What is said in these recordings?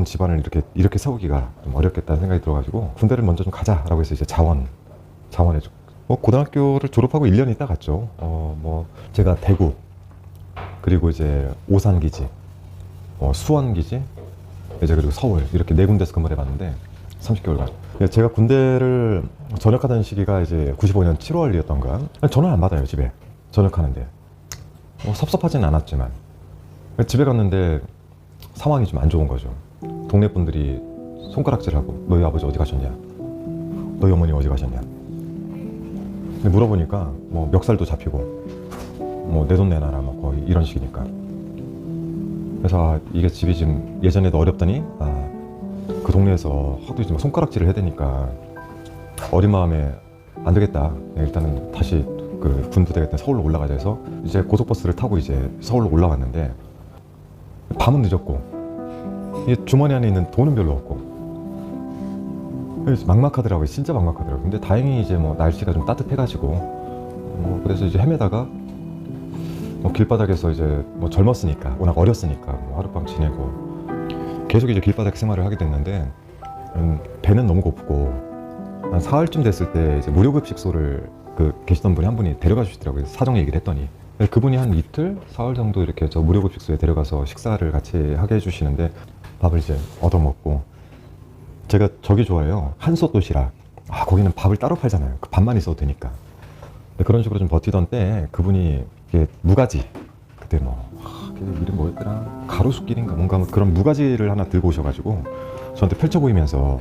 집안을 이렇게 세우기가 좀 어렵겠다는 생각이 들어가지고 군대를 먼저 좀 가자라고 해서 이제 자원해줘. 고등학교를 졸업하고 1년 있다 갔죠. 제가 대구, 그리고 이제 오산기지, 수원기지, 이제 그리고 서울 이렇게 네 군데서 근무를 해봤는데 30개월간. 제가 군대를 전역하던 시기가 이제 95년 7월이었던가. 전화 안 받아요, 집에. 전역하는데. 섭섭하진 않았지만 집에 갔는데 상황이 좀 안 좋은 거죠. 동네 분들이 손가락질하고 너희 아버지 어디 가셨냐, 너희 어머니 어디 가셨냐. 근데 물어보니까 멱살도 잡히고 내 돈 내놔라 거의 이런 식이니까. 그래서 이게 집이 지금 예전에도 어렵더니 그 동네에서 하도 이제 손가락질을 해야 되니까 어린 마음에 안 되겠다, 일단은 다시 그 군부대가 일단 서울로 올라가자 해서 이제 고속버스를 타고 이제 서울로 올라갔는데 밤은 늦었고 이 주머니 안에 있는 돈은 별로 없고 막막하더라고요. 진짜 막막하더라고요. 근데 다행히 이제 날씨가 좀 따뜻해가지고 그래서 이제 헤매다가 길바닥에서 이제 젊었으니까, 워낙 어렸으니까 하룻밤 지내고 계속 이제 길바닥 생활을 하게 됐는데 배는 너무 고프고 한 사흘쯤 됐을 때 이제 무료급식소를 계시던 분이 한 분이 데려가 주시더라고요. 사정 얘기를 했더니 그분이 한 이틀, 사흘 정도 이렇게 저 무료급식소에 데려가서 식사를 같이 하게 해주시는데 밥을 이제 얻어먹고, 제가 저기 좋아해요. 한솥 도시락. 거기는 밥을 따로 팔잖아요. 그 밥만 있어도 되니까. 그런 식으로 좀 버티던 때 그분이 이게 무가지, 그때 이름 뭐였더라, 가로수길인가 뭔가 그런 무가지를 하나 들고 오셔가지고 저한테 펼쳐 보이면서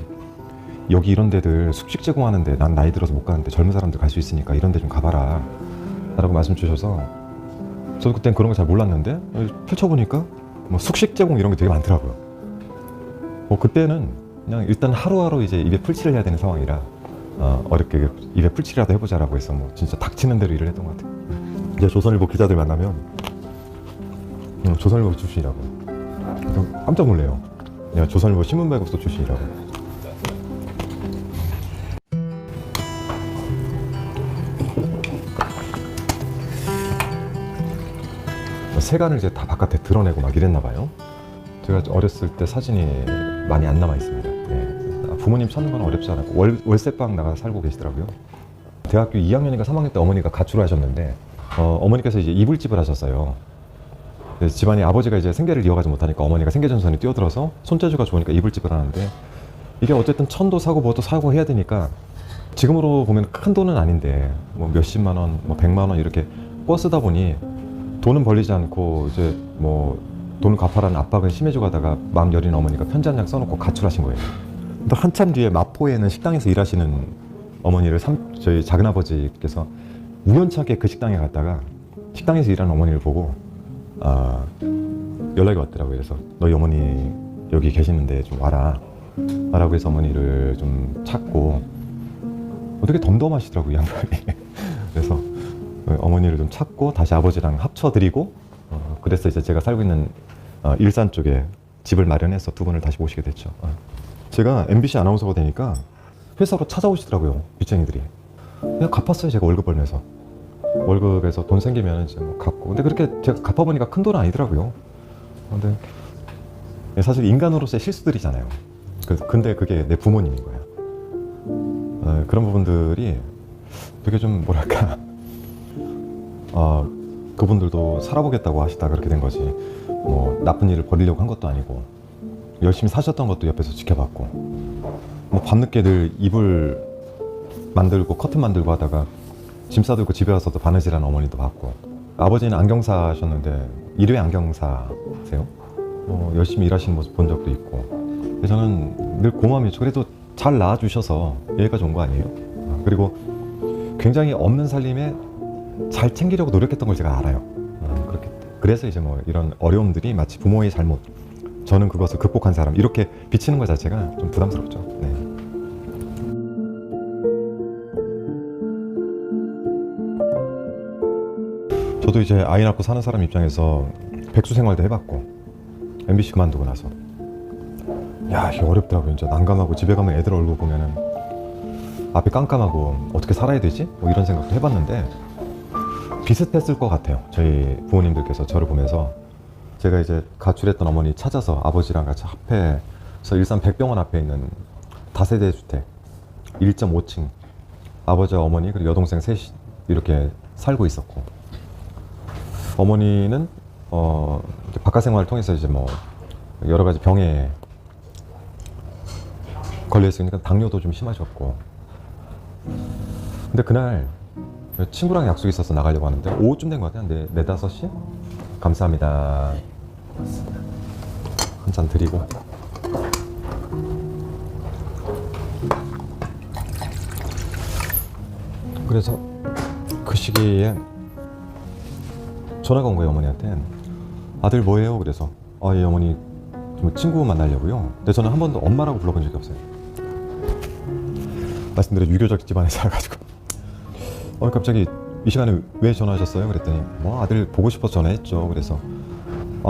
여기 이런 데들 숙식 제공하는데 난 나이 들어서 못 가는데 젊은 사람들 갈 수 있으니까 이런 데 좀 가봐라 라고 말씀 주셔서, 저도 그땐 그런 거 잘 몰랐는데 펼쳐보니까 숙식 제공 이런 게 되게 많더라고요. 그때는 그냥 일단 하루하루 이제 입에 풀칠을 해야 되는 상황이라 어렵게 입에 풀칠이라도 해보자라고 해서 진짜 닥치는 대로 일을 했던 것 같아요. 이제 조선일보 기자들 만나면 조선일보 출신이라고 깜짝 놀래요. 내가 조선일보 신문발급소 출신이라고. 세간을 이제 다 바깥에 드러내고 막 이랬나 봐요. 제가 어렸을 때 사진이 많이 안 남아 있습니다. 부모님 찾는 건 어렵지 않았고 월세방 나가서 살고 계시더라고요. 대학교 2학년인가 3학년 때 어머니가 가출을 하셨는데 어머니께서 이제 이불집을 하셨어요. 그래서 집안이 아버지가 이제 생계를 이어가지 못하니까 어머니가 생계전선에 뛰어들어서 손재주가 좋으니까 이불집을 하는데, 이게 어쨌든 천도 사고 뭐도 사고 해야 되니까 지금으로 보면 큰 돈은 아닌데 몇십만 원, 100만 원 이렇게 꿔 쓰다 보니 돈은 벌리지 않고 이제 돈을 갚아라는 압박은 심해져 가다가 마음 여린 어머니가 편지 한 장 써놓고 가출하신 거예요. 근데 한참 뒤에 마포에는 식당에서 일하시는 어머니를 저희 작은아버지께서 우연찮게 그 식당에 갔다가 식당에서 일하는 어머니를 보고 연락이 왔더라고요. 그래서 너희 어머니 여기 계시는데 좀 와라 라고 해서 어머니를 좀 찾고, 되게 덤덤하시더라고요, 이 양반이. 그래서 어머니를 좀 찾고 다시 아버지랑 합쳐드리고 그래서 이제 제가 살고 있는 일산 쪽에 집을 마련해서 두 분을 다시 모시게 됐죠. 제가 MBC 아나운서가 되니까 회사로 찾아오시더라고요, 빚쟁이들이. 그냥 갚았어요, 제가 월급 벌면서. 월급에서 돈 생기면 이제 갚고. 근데 그렇게 제가 갚아보니까 큰 돈은 아니더라고요. 근데 사실 인간으로서의 실수들이잖아요. 근데 그게 내 부모님인 거야. 그런 부분들이 되게 좀 뭐랄까, 그분들도 살아보겠다고 하시다 그렇게 된 거지, 나쁜 일을 벌이려고 한 것도 아니고 열심히 사셨던 것도 옆에서 지켜봤고, 밤늦게 늘 이불 만들고 커튼 만들고 하다가 짐 싸들고 집에 와서도 바느질하는 어머니도 봤고, 아버지는 안경사 하셨는데 일회 안경사세요. 열심히 일하시는 모습 본 적도 있고, 그래서 저는 늘 고마움이죠. 그래도 잘 낳아주셔서 여기까지 온 거 아니에요? 그리고 굉장히 없는 살림에 잘 챙기려고 노력했던 걸 제가 알아요. 그래서 이제 이런 어려움들이 마치 부모의 잘못, 저는 그것을 극복한 사람, 이렇게 비치는 것 자체가 좀 부담스럽죠. 네. 저도 이제 아이 낳고 사는 사람 입장에서 백수 생활도 해봤고, MBC 그만두고 나서 이게 어렵더라고요. 진짜 난감하고, 집에 가면 애들 얼굴 보면은 앞이 깜깜하고 어떻게 살아야 되지? 이런 생각도 해봤는데 비슷했을 것 같아요. 저희 부모님들께서 저를 보면서 제가 이제 가출했던 어머니 찾아서 아버지랑 같이 합해 저 일산 백병원 앞에 있는 다세대 주택 1.5층 아버지와 어머니 그리고 여동생 셋이 이렇게 살고 있었고, 어머니는 이제 바깥 생활을 통해서 이제 뭐 여러 가지 병에 걸려 있으니까 당뇨도 좀 심하셨고, 근데 그날 친구랑 약속이 있어서 나가려고 하는데 오후쯤 된 것 같아요. 4, 5시? 감사합니다. 한 잔 드리고. 그래서 그 시기에 전화가 온 거예요, 어머니한테. 아들 뭐해요? 그래서 예, 어머니 좀 친구 만나려고요. 근데 저는 한 번도 엄마라고 불러본 적이 없어요. 말씀드린 유교적 집안에 살아가지고 갑자기 이 시간에 왜 전화하셨어요? 그랬더니 뭐 아들 보고 싶어서 전화했죠. 그래서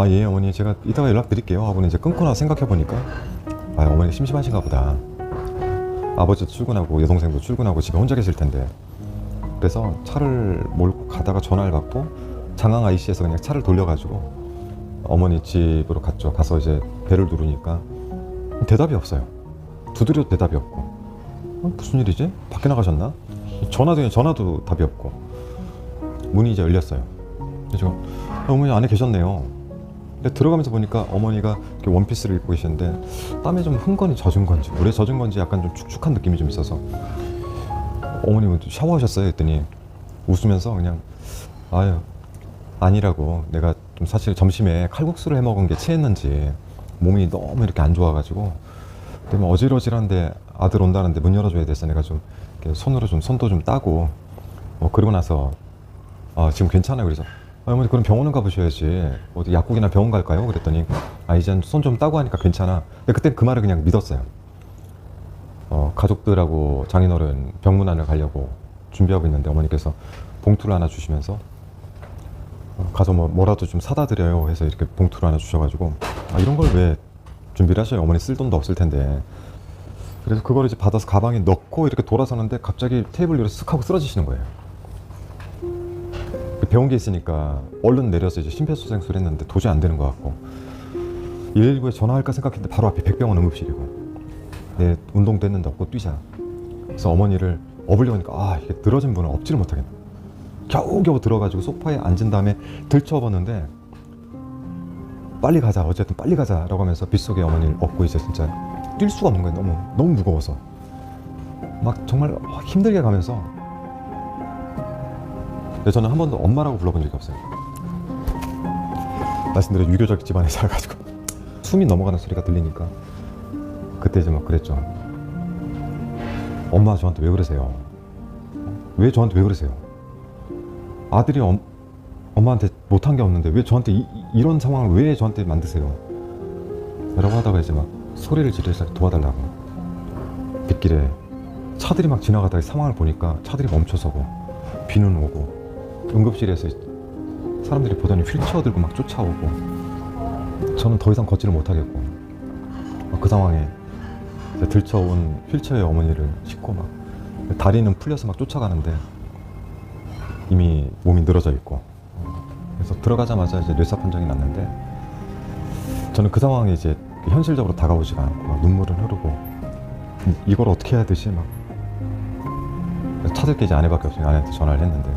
예 어머니 제가 이따가 연락드릴게요 하고는 이제 끊거나 생각해보니까 어머니가 심심하신가 보다. 아버지도 출근하고 여동생도 출근하고 집에 혼자 계실 텐데, 그래서 차를 몰고 가다가 전화를 받고 장항 IC에서 그냥 차를 돌려가지고 어머니 집으로 갔죠. 가서 이제 벨을 누르니까 대답이 없어요. 두드려도 대답이 없고 무슨 일이지? 밖에 나가셨나? 전화도 답이 없고 문이 이제 열렸어요. 그래서 어머니 안에 계셨네요. 근데 들어가면서 보니까 어머니가 이렇게 원피스를 입고 계시는데 땀에 좀 흥건히 젖은 건지 물에 젖은 건지 약간 좀 축축한 느낌이 좀 있어서 어머니 샤워하셨어요? 했더니 웃으면서 그냥 아니라고, 내가 좀 사실 점심에 칼국수를 해 먹은 게 체했는지 몸이 너무 이렇게 안 좋아가지고 근데 뭐 어질어질한데 아들 온다는데 문 열어줘야 돼서 내가 좀 이렇게 손도 좀 따고 그러고 나서 지금 괜찮아요. 그래서 어머니 그럼 병원은 가보셔야지, 어디 약국이나 병원 갈까요? 그랬더니 이젠 손 좀 따고 하니까 괜찮아. 근데 그때 그 말을 그냥 믿었어요. 가족들하고 장인어른 병문안을 가려고 준비하고 있는데 어머니께서 봉투를 하나 주시면서 가서 뭐라도 좀 사다 드려요 해서 이렇게 봉투를 하나 주셔가지고 이런 걸 왜 준비를 하셔요? 어머니 쓸 돈도 없을 텐데. 그래서 그걸 이제 받아서 가방에 넣고 이렇게 돌아서는데 갑자기 테이블 위로 쓱 하고 쓰러지시는 거예요. 배운 게 있으니까 얼른 내려서 이제 심폐소생술을 했는데 도저히 안 되는 것 같고 119에 전화할까 생각했는데 바로 앞에 백병원 응급실이고, 운동도 했는데 업고 뛰자. 그래서 어머니를 업으려고 하니까 이게 늘어진 분은 업지를 못하겠네. 겨우겨우 들어가지고 소파에 앉은 다음에 들쳐봤는데 빨리 가자, 어쨌든 빨리 가자라고 하면서 빗속에 어머니를 업고 이제 진짜 뛸 수가 없는 거예요. 너무 무거워서 막 정말 힘들게 가면서. 근데 저는 한 번도 엄마라고 불러본 적이 없어요. 말씀드린 유교적 집안에 살아가지고 숨이 넘어가는 소리가 들리니까 그때 이제 막 그랬죠. 엄마 저한테 왜 그러세요? 왜 저한테 왜 그러세요? 아들이 엄마한테 못한 게 없는데 왜 저한테 이런 상황을 왜 저한테 만드세요? 라고 하다가 이제 막 소리를 지르면서 도와달라고. 빗길에 차들이 막 지나가다가 상황을 보니까 차들이 멈춰서고 비는 오고 응급실에서 사람들이 보더니 휠체어 들고 막 쫓아오고 저는 더 이상 걷지를 못하겠고 그 상황에 들쳐온 휠체어의 어머니를 싣고 막 다리는 풀려서 막 쫓아가는데 이미 몸이 늘어져 있고, 그래서 들어가자마자 이제 뇌사 판정이 났는데 저는 그 상황에 이제 현실적으로 다가오지가 않고 막 눈물은 흐르고 이걸 어떻게 해야 되지 막 찾을 게 이제 아내밖에 없으니까 아내한테 전화를 했는데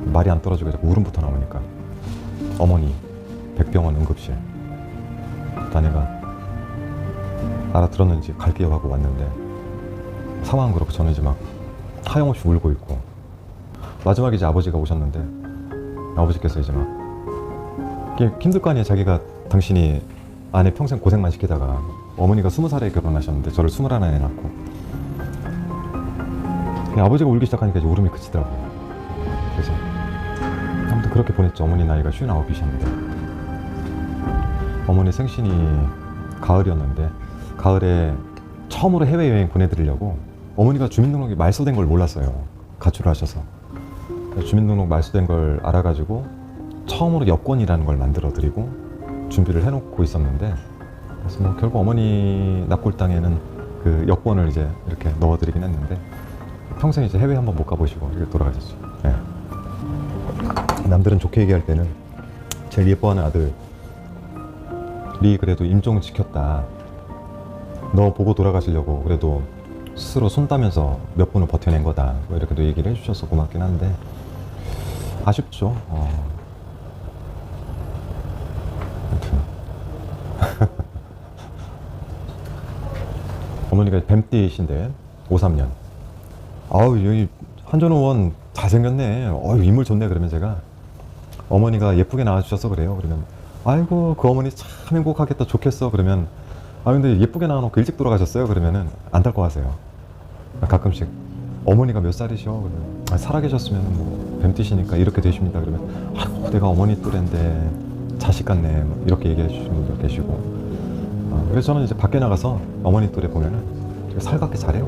말이 안 떨어지고 자꾸 울음부터 나오니까 어머니 백병원 응급실. 아내가 알아들었는지 갈게요 하고 왔는데 상황은 그렇고 저는 이제 막 하염없이 울고 있고, 마지막에 이제 아버지가 오셨는데 아버지께서 이제 막 힘들 거 아니에요. 자기가 당신이 아내 평생 고생만 시키다가 어머니가 20살에 결혼하셨는데 저를 21에 낳고 아버지가 울기 시작하니까 이제 울음이 그치더라고요. 그래서 아무튼 그렇게 보냈죠. 어머니 나이가 59이셨는데 어머니 생신이 가을이었는데 가을에 처음으로 해외여행 보내드리려고 어머니가 주민등록이 말소된 걸 몰랐어요. 가출을 하셔서. 주민등록 말소된 걸 알아가지고 처음으로 여권이라는 걸 만들어 드리고 준비를 해놓고 있었는데, 그래서 뭐 결국 어머니 납골 땅에는 그 여권을 이제 이렇게 넣어드리긴 했는데 평생 이제 해외 한번 못 가보시고 이렇게 돌아가셨죠. 네. 남들은 좋게 얘기할 때는 제일 예뻐하는 아들이 그래도 임종 지켰다. 너 보고 돌아가시려고 그래도 스스로 손 따면서 몇 분을 버텨낸 거다. 뭐 이렇게도 얘기를 해주셔서 고맙긴 한데 아쉽죠. 아무튼 어머니가 뱀띠이신데 53년. 아우 여기 한전호원 잘생겼네. 어유 인물 좋네. 그러면 제가 어머니가 예쁘게 나와주셔서 그래요. 그러면 아이고 그 어머니 참 행복하겠다 좋겠어. 그러면 아 근데 예쁘게 나와놓고 일찍 돌아가셨어요. 그러면은 안달거하세요. 가끔씩 어머니가 몇 살이셔? 그러면 아, 살아계셨으면 뭐 뱀띠시니까 이렇게 되십니다. 그러면 아이고 내가 어머니 또래인데 자식 같네. 뭐 이렇게 얘기해 주시는 분들 계시고 그래서 저는 이제 밖에 나가서 어머니 또래 보면은 되게 살갑게 잘해요.